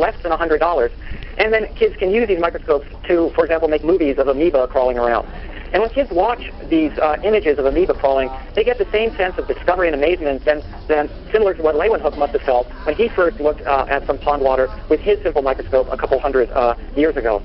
less than $100. And then kids can use these microscopes to, for example, make movies of amoeba crawling around. And when kids watch these images of amoeba crawling, they get the same sense of discovery and amazement than similar to what Leeuwenhoek must have felt when he first looked at some pond water with his simple microscope a couple hundred years ago.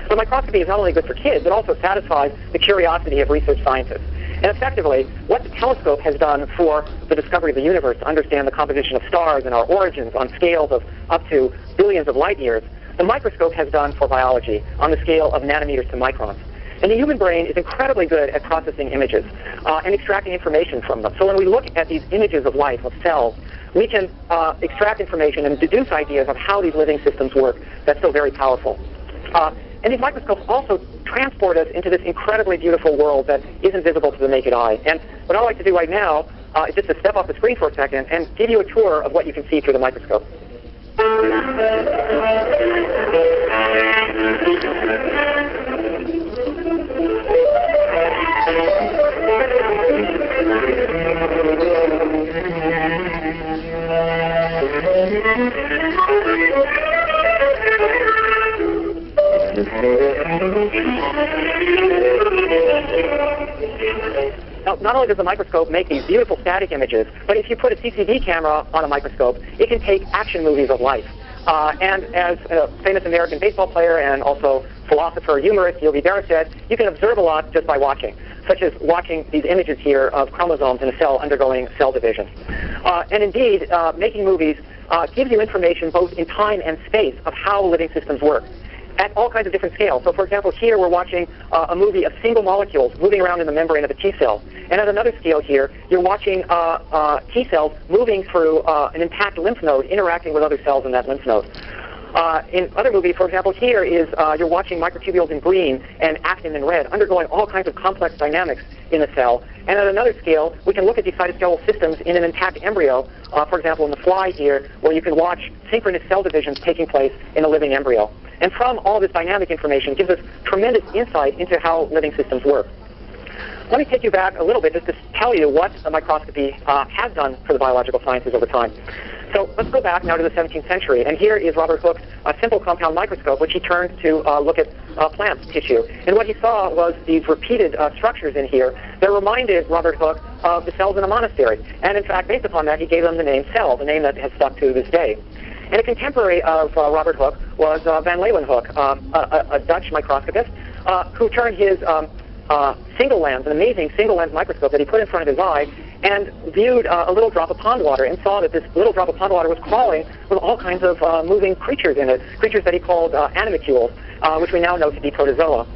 So microscopy is not only good for kids, it also satisfies the curiosity of research scientists. And effectively, what the telescope has done for the discovery of the universe, to understand the composition of stars and our origins on scales of up to billions of light years, the microscope has done for biology on the scale of nanometers to microns. And the human brain is incredibly good at processing images and extracting information from them. So when we look at these images of life, of cells, we can extract information and deduce ideas of how these living systems work. That's so very powerful. And these microscopes also transport us into this incredibly beautiful world that isn't visible to the naked eye. And what I'd like to do right now is just to step off the screen for a second and give you a tour of what you can see through the microscope. Now, not only does the microscope make these beautiful static images, but if you put a CCD camera on a microscope, it can take action movies of life. And as a famous American baseball player and also philosopher, humorist Yogi Berra said, you can observe a lot just by watching, such as watching these images here of chromosomes in a cell undergoing cell division. And indeed, making movies gives you information both in time and space of how living systems work at all kinds of different scales. So for example, here we're watching a movie of single molecules moving around in the membrane of a T cell. And at another scale here, you're watching T cells moving through an intact lymph node, interacting with other cells in that lymph node. In other movies, for example, here is you're watching microtubules in green and actin in red, undergoing all kinds of complex dynamics in the cell. And at another scale, we can look at these cytoskeletal systems in an intact embryo, for example, in the fly here, where you can watch synchronous cell divisions taking place in a living embryo. And from all this dynamic information, it gives us tremendous insight into how living systems work. Let me take you back a little bit just to tell you what microscopy has done for the biological sciences over time. So let's go back now to the 17th century, and here is Robert Hooke's simple compound microscope, which he turned to look at plant tissue. And what he saw was these repeated structures in here that reminded Robert Hooke of the cells in a monastery. And in fact, based upon that, he gave them the name cell, the name that has stuck to this day. And a contemporary of Robert Hooke was Van Leeuwenhoek, a Dutch microscopist, who turned his single lens, an amazing single lens microscope that he put in front of his eye, and viewed a little drop of pond water and saw that this little drop of pond water was crawling with all kinds of moving creatures in it, creatures that he called animalcules, which we now know to be protozoa.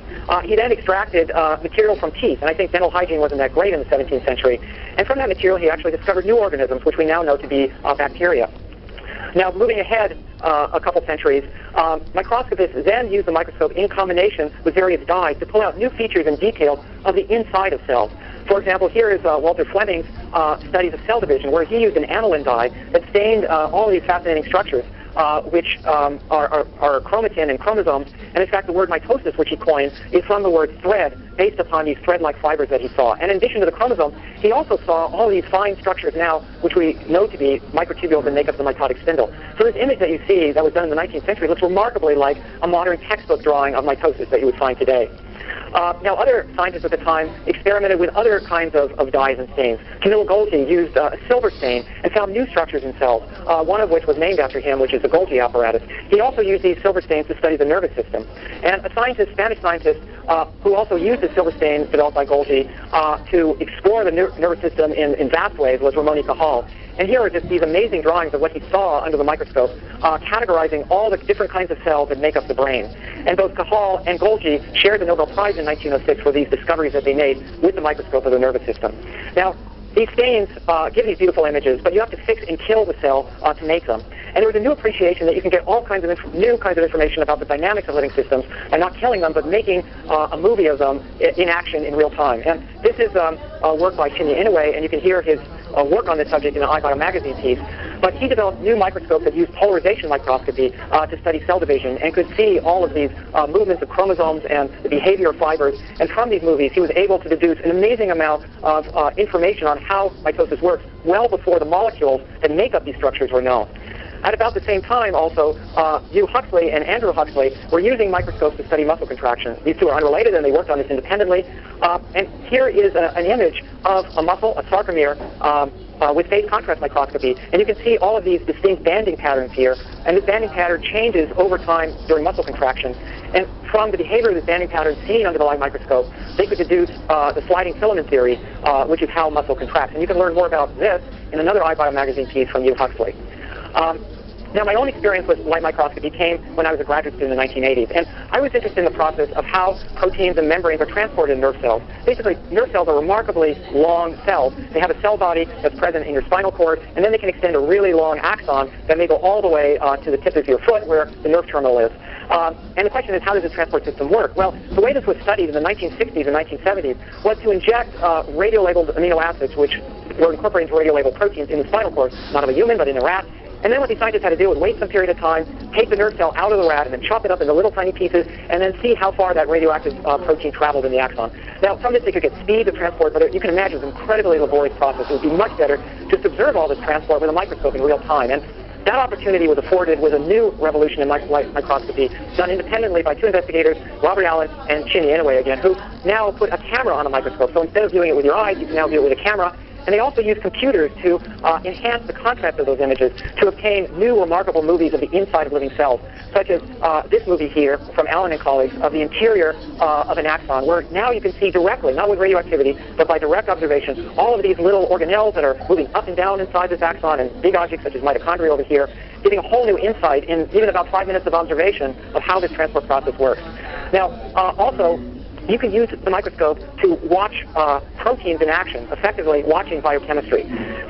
He then extracted material from teeth, and I think dental hygiene wasn't that great in the 17th century. And from that material, he actually discovered new organisms, which we now know to be bacteria. Now, moving ahead a couple centuries, microscopists then used the microscope in combination with various dyes to pull out new features and details of the inside of cells. For example, here is Walter Fleming's studies of cell division, where he used an aniline dye that stained all these fascinating structures, which are chromatin and chromosomes. And in fact, the word mitosis, which he coined, is from the word thread, based upon these thread-like fibers that he saw. And in addition to the chromosomes, he also saw all these fine structures now, which we know to be microtubules that make up the mitotic spindle. So this image that you see that was done in the 19th century looks remarkably like a modern textbook drawing of mitosis that you would find today. Now, other scientists at the time experimented with other kinds of dyes and stains. Camille Golgi used a silver stain and found new structures in cells, one of which was named after him, which is the Golgi apparatus. He also used these silver stains to study the nervous system. And a scientist, Spanish scientist, who also used the silver stains developed by Golgi to explore the nervous system in vast ways was Ramon y Cajal. And here are just these amazing drawings of what he saw under the microscope, categorizing all the different kinds of cells that make up the brain. And both Cajal and Golgi shared the Nobel Prize in 1906 for these discoveries that they made with the microscope of the nervous system. Now, these stains give these beautiful images, but you have to fix and kill the cell to make them. And there was a new appreciation that you can get all kinds of new kinds of information about the dynamics of living systems, and not killing them, but making a movie of them in action in real time. And this is a work by Shinya Inoue, and you can hear his work on this subject in an iBio magazine piece. But he developed new microscopes that used polarization microscopy to study cell division, and could see all of these movements of chromosomes and the behavior of fibers. And from these movies, he was able to deduce an amazing amount of information on how mitosis works well before the molecules that make up these structures were known. At about the same time, also, Hugh Huxley and Andrew Huxley were using microscopes to study muscle contraction. These two are unrelated, and they worked on this independently. And here is an image of a muscle, a sarcomere, with phase contrast microscopy. And you can see all of these distinct banding patterns here. And this banding pattern changes over time during muscle contraction. And from the behavior of this banding pattern seen under the light microscope, they could deduce the sliding filament theory, which is how muscle contracts. And you can learn more about this in another iBio magazine piece from Hugh Huxley. Now, my own experience with light microscopy came when I was a graduate student in the 1980s, and I was interested in the process of how proteins and membranes are transported in nerve cells. Basically, nerve cells are remarkably long cells. They have a cell body that's present in your spinal cord, and then they can extend a really long axon that may go all the way to the tip of your foot where the nerve terminal is. And the question is, how does the transport system work? Well, the way this was studied in the 1960s and 1970s was to inject radio-labeled amino acids, which were incorporated into radio-labeled proteins in the spinal cord, not of a human, but in a rat. And then what these scientists had to do was wait some period of time, take the nerve cell out of the rat, and then chop it up into little tiny pieces, and then see how far that radioactive protein traveled in the axon. Now, from this they could get speed of transport, but you can imagine it's an incredibly laborious process. It would be much better to observe all this transport with a microscope in real time. And that opportunity was afforded with a new revolution in light microscopy done independently by two investigators, Robert Allen and Shinya Inoue again, who now put a camera on a microscope. So instead of viewing it with your eyes, you can now view it with a camera. And they also use computers to enhance the contrast of those images to obtain new remarkable movies of the inside of living cells, such as this movie here from Allen and colleagues of the interior of an axon, where now you can see directly, not with radioactivity, but by direct observation, all of these little organelles that are moving up and down inside this axon, and big objects such as mitochondria over here, giving a whole new insight in even about 5 minutes of observation of how this transport process works. Now, also, you can use the microscope to watch proteins in action, effectively watching biochemistry.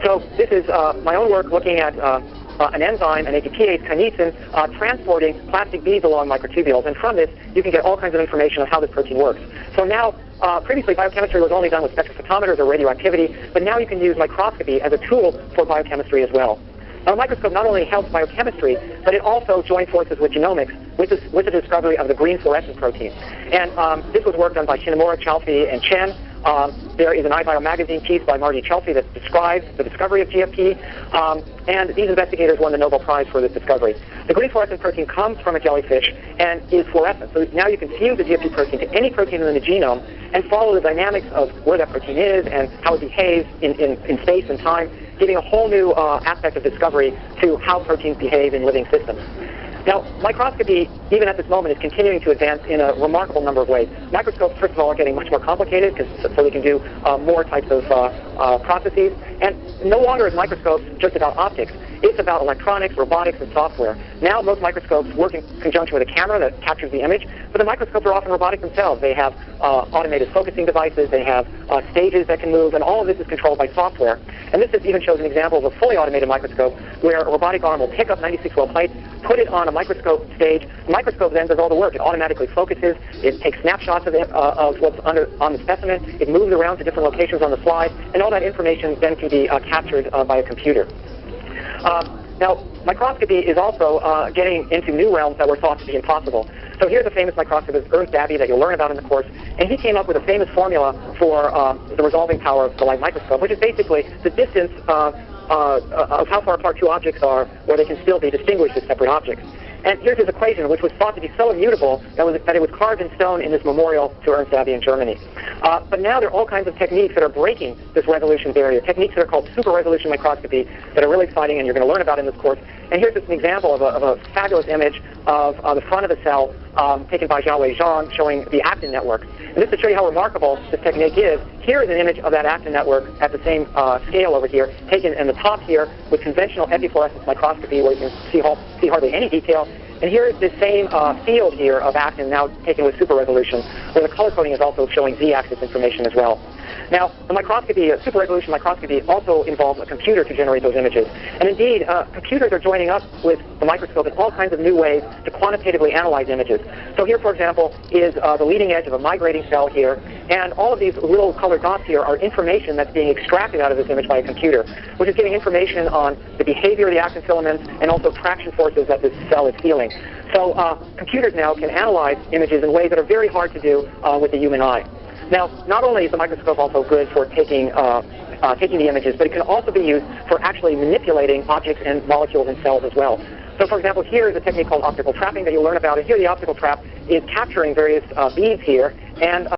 So this is my own work looking at an enzyme, an ATPase kinesin, transporting plastic beads along microtubules. And from this, you can get all kinds of information on how this protein works. So now, previously biochemistry was only done with spectrophotometers or radioactivity, but now you can use microscopy as a tool for biochemistry as well. Now, a microscope not only helps biochemistry, but it also joined forces with genomics with the discovery of the green fluorescent protein. And this was work done by Shinomura, Chalfie, and Chen. There is an iBio magazine piece by Marty Chalfie that describes the discovery of GFP, and these investigators won the Nobel Prize for this discovery. The green fluorescent protein comes from a jellyfish and is fluorescent. So now you can fuse the GFP protein to any protein in the genome and follow the dynamics of where that protein is and how it behaves in space and time, giving a whole new aspect of discovery to how proteins behave in living systems. Now, microscopy, even at this moment, is continuing to advance in a remarkable number of ways. Microscopes, first of all, are getting much more complicated, so they can do more types of processes. And no longer is microscopes just about optics. It's about electronics, robotics, and software. Now, most microscopes work in conjunction with a camera that captures the image, but the microscopes are often robotic themselves. They have automated focusing devices, they have stages that can move, and all of this is controlled by software. And this even shows an example of a fully automated microscope where a robotic arm will pick up 96-well plates, put it on a microscope stage. The microscope then does all the work. It automatically focuses. It takes snapshots of what's on the specimen. It moves around to different locations on the slide, and all that information then can be captured by a computer. Now, microscopy is also getting into new realms that were thought to be impossible. So here's a famous microscopist, Ernst Abbey, that you'll learn about in the course, and he came up with a famous formula for the resolving power of the light microscope, which is basically the distance of how far apart two objects are, where they can still be distinguished as separate objects. And here's his equation, which was thought to be so immutable that it was carved in stone in this memorial to Ernst Abbey in Germany. But now there are all kinds of techniques that are breaking this resolution barrier, techniques that are called super-resolution microscopy that are really exciting, and you're going to learn about in this course. And here's just an example of a fabulous image of the front of the cell taken by Xiaowei Zhang, showing the actin network. And this to show you how remarkable this technique is, here is an image of that actin network at the same scale over here, taken in the top here with conventional epifluorescence microscopy, where you can see hardly any detail. And here is the same field here of actin now taken with super resolution, where the color coding is also showing z-axis information as well. Now, the microscopy, super resolution microscopy, also involves a computer to generate those images. And indeed, computers are joining up with the microscope in all kinds of new ways to quantitatively analyze images. So here, for example, is the leading edge of a migrating cell here, and all of these little colored dots here are information that's being extracted out of this image by a computer, which is giving information on the behavior of the actin filaments and also traction forces that this cell is feeling. So computers now can analyze images in ways that are very hard to do with the human eye. Now, not only is the microscope also good for taking the images, but it can also be used for actually manipulating objects and molecules and cells as well. So, for example, here is a technique called optical trapping that you'll learn about. And here the optical trap is capturing various beads here, and